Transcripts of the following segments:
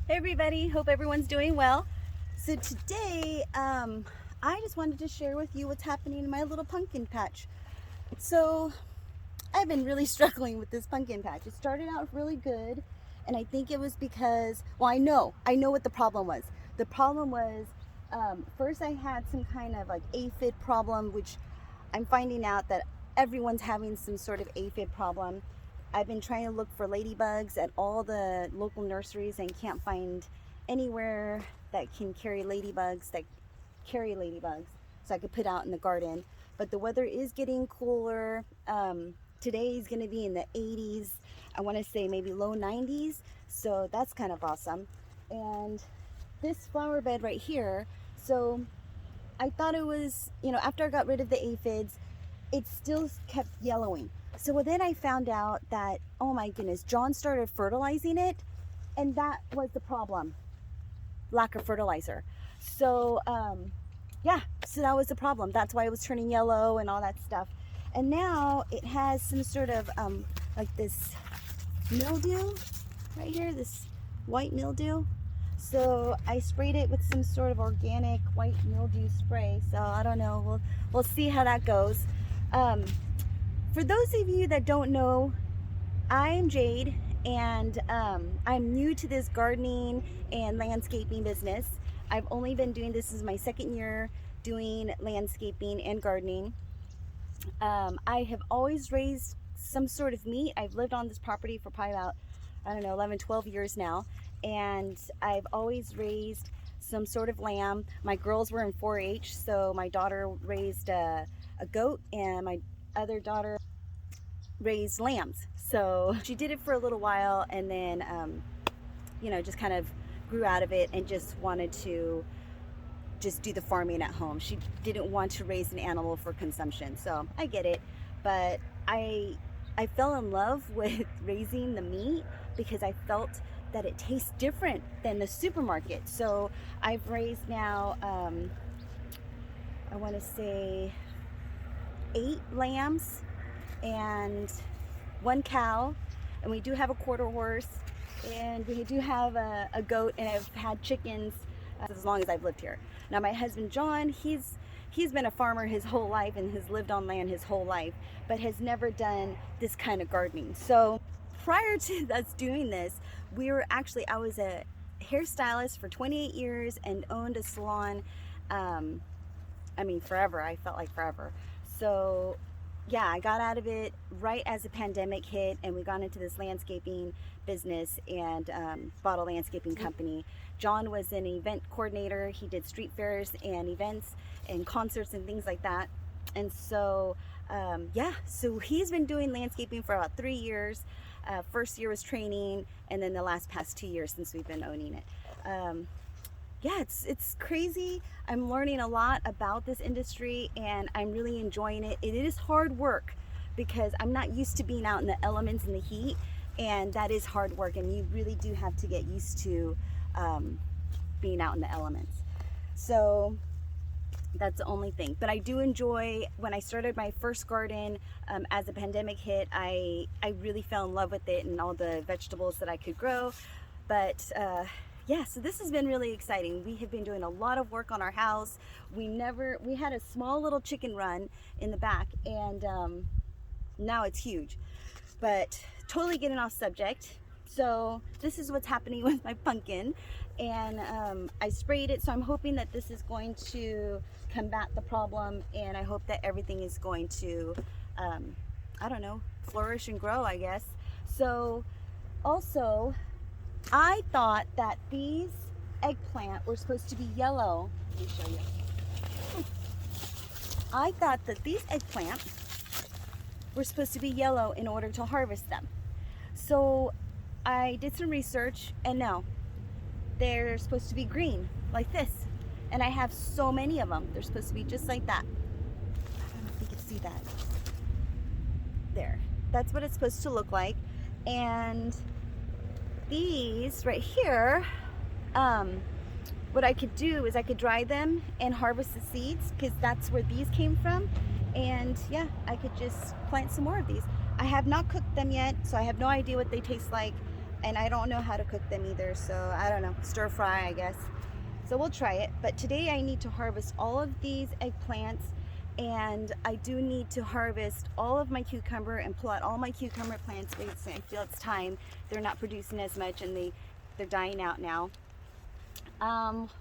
Hey everybody, hope everyone's doing well. So today, I just wanted to share with you what's happening in my little pumpkin patch. So I've been really struggling with this pumpkin patch. It started out really good, and I think it was because, well, I know what the problem was. The problem was, first I had some kind of like aphid problem, which I'm finding out that everyone's having some sort of aphid problem. I've been trying to look for ladybugs at all the local nurseries and can't find anywhere that can carry ladybugs so I could put out in the garden. But the weather is getting cooler. Today is going to be in the 80s. I want to say maybe low 90s. So that's kind of awesome. And this flower bed right here, so I thought it was, after I got rid of the aphids, it still kept yellowing. So then I found out that, oh my goodness, John started fertilizing it, and that was the problem, lack of fertilizer. So yeah, so that was the problem. That's why it was turning yellow and all that stuff. And now it has some sort of like this mildew right here, this white mildew. So I sprayed it with some sort of organic white mildew spray. So I don't know, we'll see how that goes. For those of you that don't know, I'm Jade, and I'm new to this gardening and landscaping business. I've only been doing this is my second year doing landscaping and gardening. I have always raised some sort of meat. I've lived on this property for probably about, I don't know, 11, 12 years now, and I've always raised some sort of lamb. My girls were in 4-H, so my daughter raised a goat, and my other daughter raised lambs. So she did it for a little while, and then just kind of grew out of it and just wanted to just do the farming at home. She didn't want to raise an animal for consumption. So I get it, but I fell in love with raising the meat because I felt that it tastes different than the supermarket. So I've raised now I want to say 8 lambs and 1 cow, and we do have a quarter horse, and we do have a goat, and I've had chickens as long as I've lived here. Now my husband John, he's been a farmer his whole life and has lived on land his whole life, but has never done this kind of gardening. So prior to us doing this, I was a hairstylist for 28 years and owned a salon. Forever. I felt like forever. So yeah, I got out of it right as the pandemic hit, and we got into this landscaping business and bought a landscaping company. John was an event coordinator. He did street fairs and events and concerts and things like that. And so so he's been doing landscaping for about 3 years. First year was training, and then the past 2 years since we've been owning it. Yeah, it's crazy. I'm learning a lot about this industry, and I'm really enjoying it. It is hard work because I'm not used to being out in the elements and the heat, and that is hard work, and you really do have to get used to being out in the elements. So that's the only thing. But I do enjoy, when I started my first garden, as the pandemic hit, I really fell in love with it and all the vegetables that I could grow. But yeah, so this has been really exciting. We have been doing a lot of work on our house. We had a small little chicken run in the back, and now it's huge. But totally getting off subject. So this is what's happening with my pumpkin, and I sprayed it, so I'm hoping that this is going to combat the problem, and I hope that everything is going to, I don't know, flourish and grow, I guess. So also, I thought that these eggplant were supposed to be yellow. Let me show you. I thought that these eggplant were supposed to be yellow in order to harvest them. So I did some research, and no, they're supposed to be green like this. And I have so many of them. They're supposed to be just like that. I don't know if you can see that. There. That's what it's supposed to look like. And these right here, what I could do is I could dry them and harvest the seeds, because that's where these came from. And yeah, I could just plant some more of these. I have not cooked them yet, so I have no idea what they taste like. and I don't know how to cook them either, so I don't know, stir fry I guess. So we'll try it. But today I need to harvest all of these eggplants, and I do need to harvest all of my cucumber and pull out all my cucumber plants because I feel it's time. They're not producing as much and they're dying out now.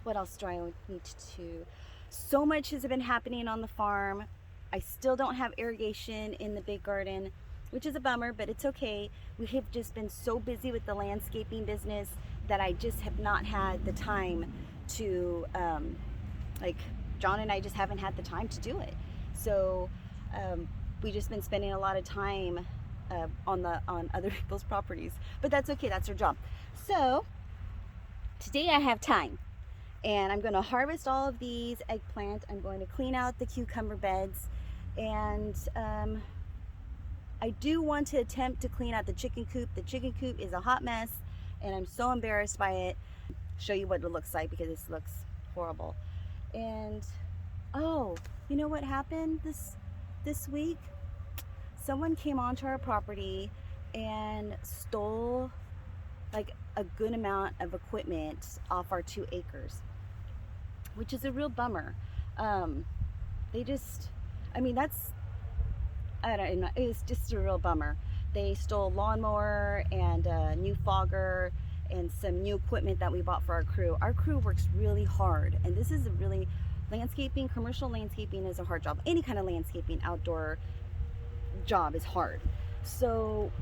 What else do I need to? So much has been happening on the farm. I still don't have irrigation in the big garden, which is a bummer, but it's okay. We have just been so busy with the landscaping business that I just have not had the time to, like, John and I just haven't had the time to do it. So we just been spending a lot of time on other people's properties, but that's okay, that's our job. So today I have time, and I'm going to harvest all of these eggplant. I'm going to clean out the cucumber beds, and I do want to attempt to clean out the chicken coop. The chicken coop is a hot mess, and I'm so embarrassed by it. Show you what it looks like because this looks horrible. And oh, you know what happened this week? Someone came onto our property and stole like a good amount of equipment off our 2 acres, which is a real bummer. They just, I mean, I don't know, it's just a real bummer. They stole a lawnmower and a new fogger and some new equipment that we bought for our crew. Our crew works really hard, and this is a really, landscaping, commercial landscaping is a hard job. Any kind of landscaping outdoor job is hard. So,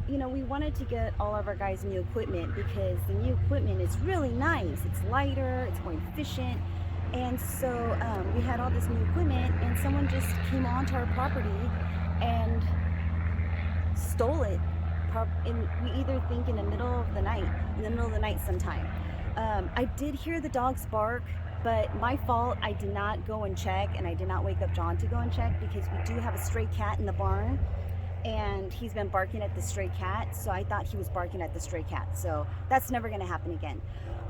you know, we wanted to get all of our guys new equipment because the new equipment is really nice. It's lighter, it's more efficient. And so we had all this new equipment, and someone just came onto our property and stole it. We either think in the middle of the night sometime. I did hear the dogs bark, but my fault, I did not go and check, and I did not wake up John to go and check because we do have a stray cat in the barn, and he's been barking at the stray cat, so I thought he was barking at the stray cat. So that's never gonna happen again.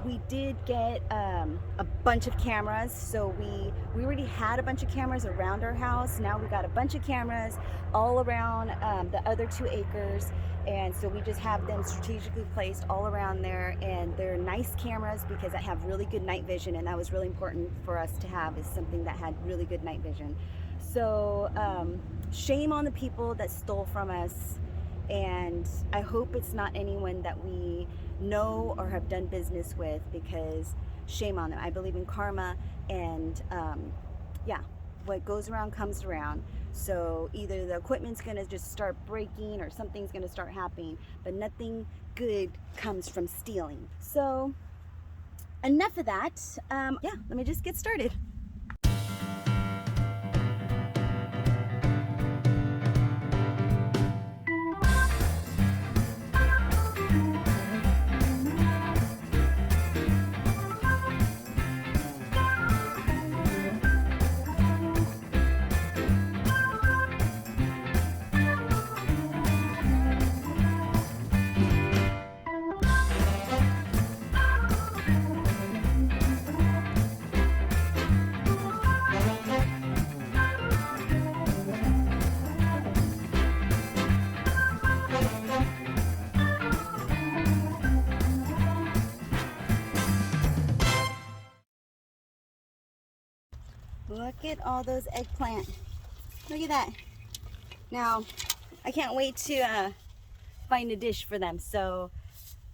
We did get a bunch of cameras, so we already had a bunch of cameras around our house. Now we got a bunch of cameras all around the other 2 acres, and so we just have them strategically placed all around there, and they're nice cameras because I have really good night vision, and that was really important for us to have, is something that had really good night vision. So shame on the people that stole from us, and I hope it's not anyone that we know or have done business with, because shame on them. I believe in karma, and yeah, what goes around comes around. So either the equipment's gonna just start breaking or something's gonna start happening, but nothing good comes from stealing. So enough of that. Yeah, let me just get started. Look at all those eggplant. Look at that. Now, I can't wait to find a dish for them. So,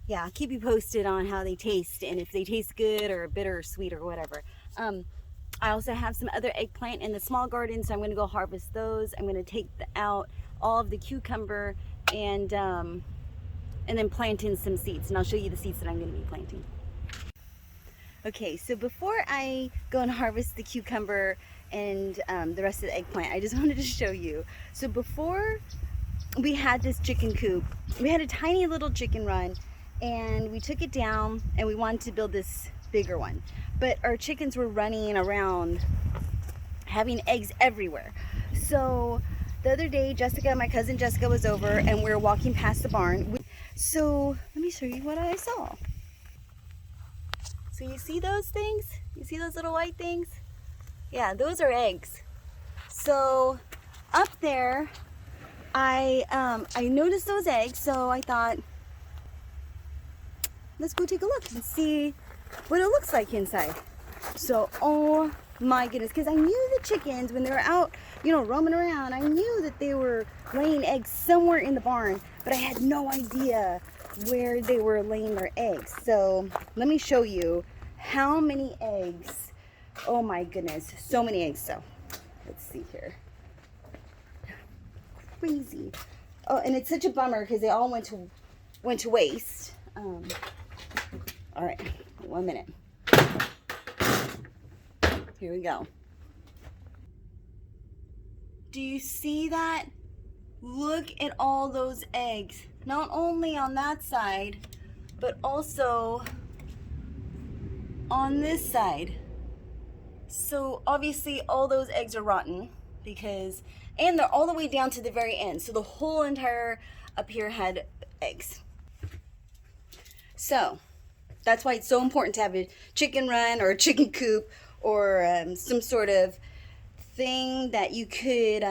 yeah, I'll keep you posted on how they taste and if they taste good or bitter or sweet or whatever. I also have some other eggplant in the small garden, so I'm going to go harvest those. I'm going to take out all of the cucumber and then plant in some seeds. And I'll show you the seeds that I'm going to be planting. Okay, so before I go and harvest the cucumber and the rest of the eggplant, I just wanted to show you. So before we had this chicken coop, we had a tiny little chicken run, and we took it down and we wanted to build this bigger one. But our chickens were running around having eggs everywhere. So the other day, my cousin Jessica was over, and we were walking past the barn. So let me show you what I saw. So you see those things? You see those little white things? Yeah, those are eggs. So up there, I noticed those eggs, so I thought, let's go take a look and see what it looks like inside. So, oh my goodness, because I knew the chickens, when they were out, you know, roaming around, I knew that they were laying eggs somewhere in the barn, but I had no idea where they were laying their eggs. So let me show you how many eggs. Oh my goodness, so many eggs. So let's see here. Crazy. Oh, and it's such a bummer because they all went to waste. All right, 1 minute. Here we go. Do you see that? Look at all those eggs. Not only on that side, but also on this side. So obviously all those eggs are rotten because, and they're all the way down to the very end. So the whole entire up here had eggs. So that's why it's so important to have a chicken run or a chicken coop or some sort of thing that you could,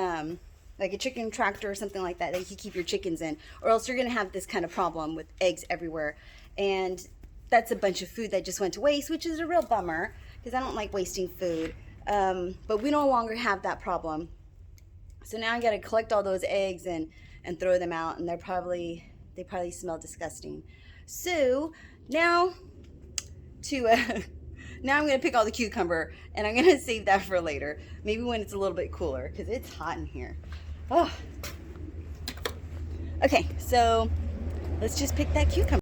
like a chicken tractor or something like that, that you can keep your chickens in, or else you're gonna have this kind of problem with eggs everywhere. And that's a bunch of food that just went to waste, which is a real bummer because I don't like wasting food. But we no longer have that problem. So now I gotta collect all those eggs and throw them out, and they probably smell disgusting. So now now I'm gonna pick all the cucumber, and I'm gonna save that for later. Maybe when it's a little bit cooler, because it's hot in here. Oh. Okay, so let's just pick that cucumber.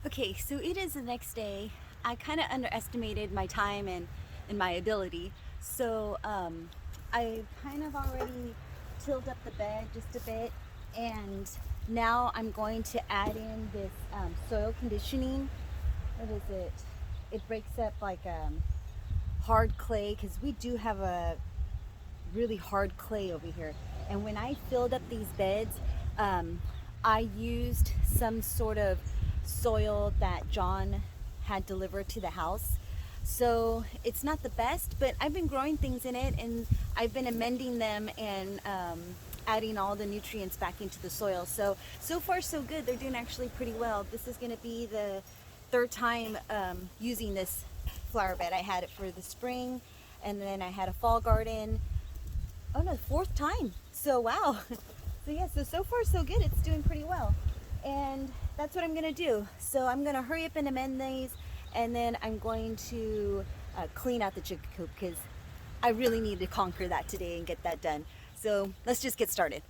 Okay, so it is the next day. I kind of underestimated my time and my ability. So I kind of already tilled up the bed just a bit, and now I'm going to add in this soil conditioning. What is it? It breaks up like hard clay, because we do have a really hard clay over here. And when I filled up these beds, I used some sort of soil that John had delivered to the house. So it's not the best, but I've been growing things in it, and I've been amending them and adding all the nutrients back into the soil. So far so good. They're doing actually pretty well. This is going to be the third time using this flower bed. I had it for the spring, and then I had a fall garden. Oh no, fourth time. So wow. So yeah, so far so good. It's doing pretty well. And that's what I'm gonna do. So I'm gonna hurry up and amend these, and then I'm going to clean out the chicken coop, because I really need to conquer that today and get that done. So let's just get started.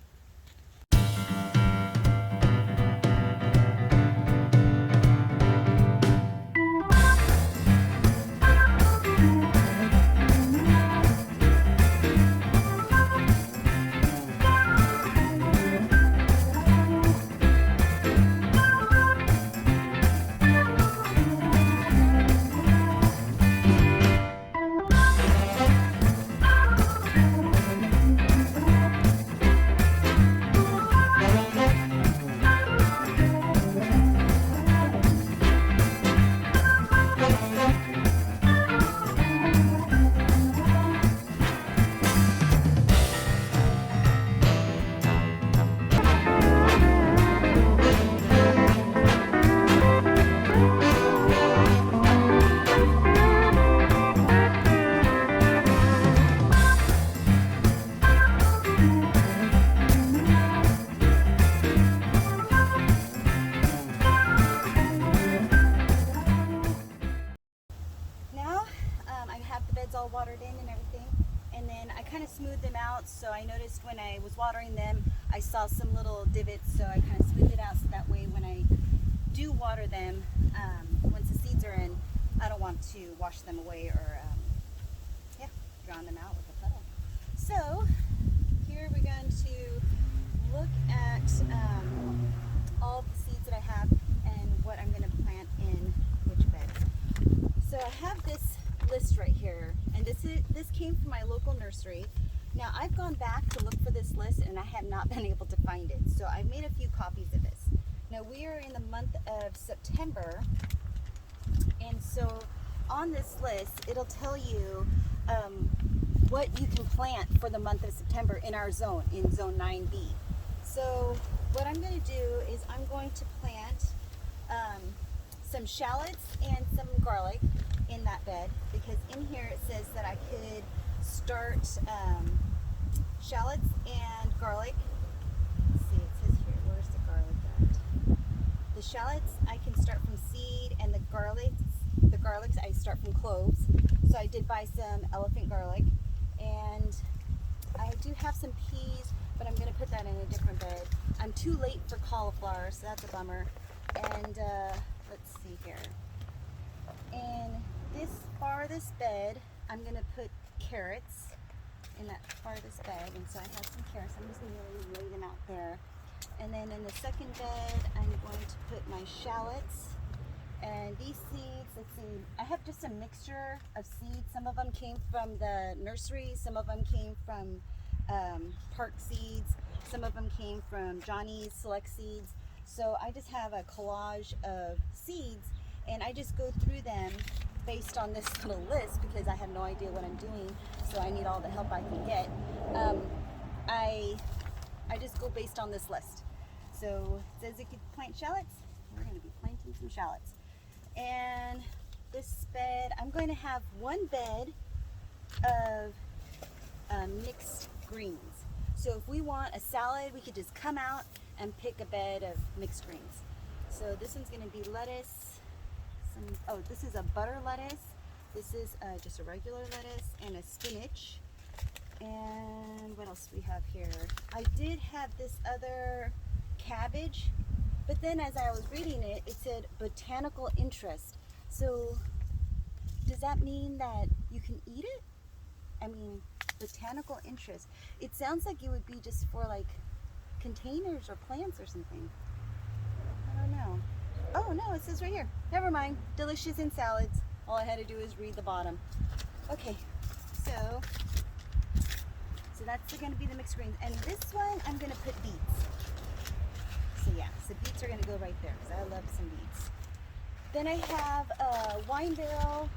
I was watering them, I saw some little divots, so I kind of smoothed it out so that way when I do water them, once the seeds are in, I don't want to wash them away or yeah, drown them out with a puddle. So here we're going to look at all the seeds that I have and what I'm going to plant in which beds. So I have this list right here, and this came from my local nursery. Now I've gone back to look for this list and I have not been able to find it. So I've made a few copies of this. Now we are in the month of September, and so on this list it'll tell you what you can plant for the month of September in our zone, in zone 9B. So what I'm going to do is I'm going to plant some shallots and some garlic in that bed, because in here it says that I could start shallots and garlic. Let's see, it says here, where's the garlic at? The shallots I can start from seed, and the garlics I start from cloves. So I did buy some elephant garlic, and I do have some peas, but I'm going to put that in a different bed. I'm too late for cauliflower, so that's a bummer. And let's see here. In this farthest bed, I'm going to put carrots in that farthest bed, and so I have some carrots. I'm just going to lay them out there. And then in the second bed, I'm going to put my shallots. And these seeds, let's see, I have just a mixture of seeds. Some of them came from the nursery, some of them came from Park Seeds, some of them came from Johnny's Select Seeds. So I just have a collage of seeds, and I just go through them based on this little list because I have no idea what I'm doing, so I need all the help I can get. I just go based on this list. So it says you could plant shallots. We're going to be planting some shallots. And this bed, I'm going to have one bed of mixed greens. So if we want a salad, we could just come out and pick a bed of mixed greens. So this one's going to be lettuce. This is a butter lettuce. This is just a regular lettuce, and a spinach. And what else do we have here? I did have this other cabbage, but then as I was reading it, it said botanical interest. So does that mean that you can eat it? I mean, botanical interest. It sounds like it would be just for like containers or plants or something. I don't know. Oh no, it says right here. Never mind. Delicious in salads. All I had to do is read the bottom. Okay, so that's going to be the mixed greens. And this one, I'm going to put beets. So yeah, so beets are going to go right there because I love some beets. Then I have a wine barrel,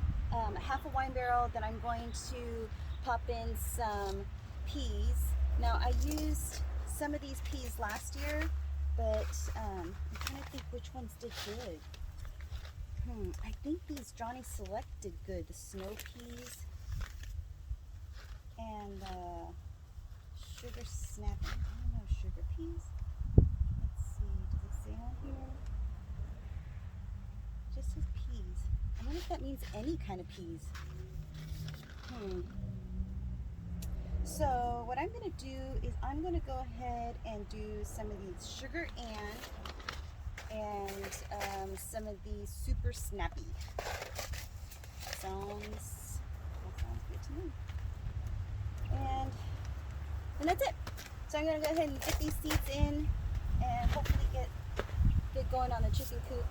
half a wine barrel that I'm going to pop in some peas. Now I used some of these peas last year, but I'm trying to think which ones did good. I think these Johnny Select did good. The snow peas and sugar snapping. I don't know, sugar peas? Let's see, does it say on here? It just says peas. I wonder if that means any kind of peas. So what I'm going to do is I'm going to go ahead and do some of these sugar and some of these super snappy. That sounds good to me. And that's it. So I'm going to go ahead and get these seeds in and hopefully get going on the chicken coop.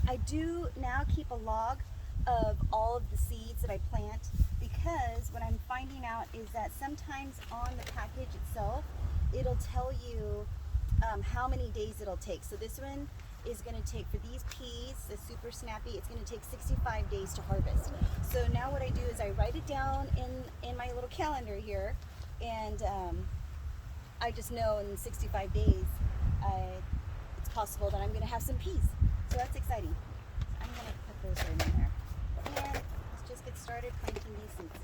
I do now keep a log of all of the seeds that I plant, because what I'm finding out is that sometimes on the package itself, it'll tell you how many days it'll take. So this one is going to take, for these peas, the super snappy, it's going to take 65 days to harvest. So now what I do is I write it down in my little calendar here, and I just know in 65 days it's possible that I'm going to have some peas. So that's exciting. I'm going to put those right in there. And let's just get started planting these seeds.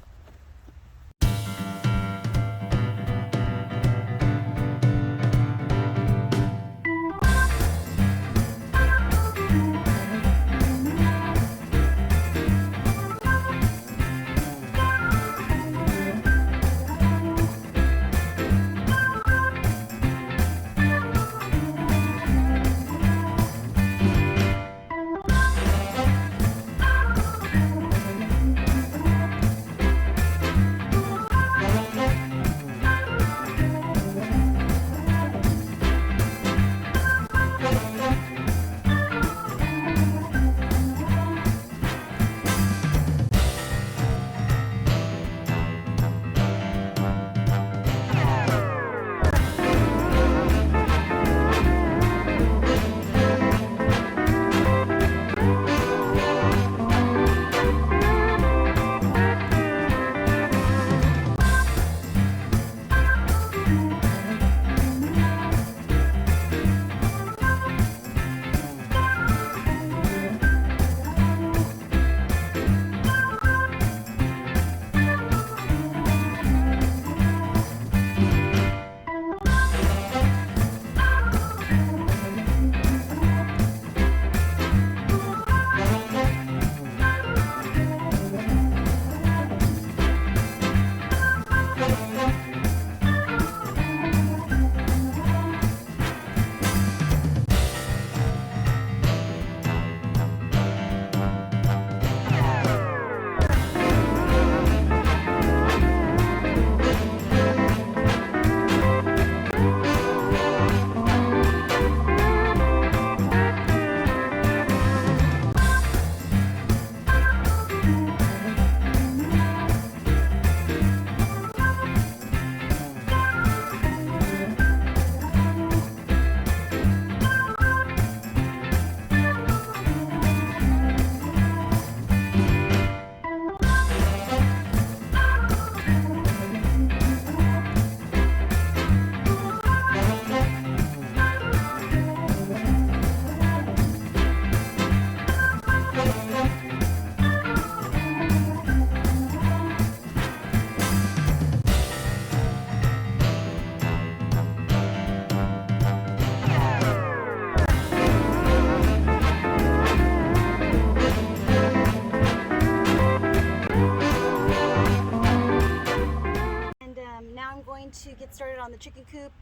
to get started on the chicken coop,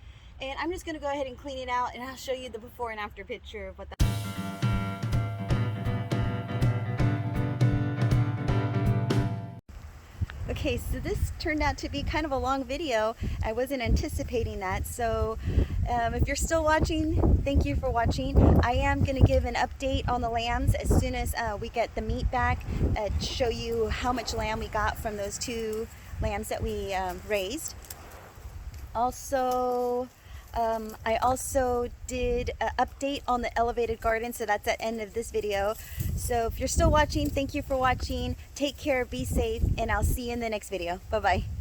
and I'm just going to go ahead and clean it out, and I'll show you the before and after picture of what that. Okay, so this turned out to be kind of a long video. I wasn't anticipating that, so if you're still watching, thank you for watching. I am going to give an update on the lambs as soon as we get the meat back, show you how much lamb we got from those 2 lambs that we raised. Also, I also did an update on the elevated garden, so that's at the end of this video. So if you're still watching, thank you for watching. Take care, be safe, and I'll see you in the next video. Bye-bye.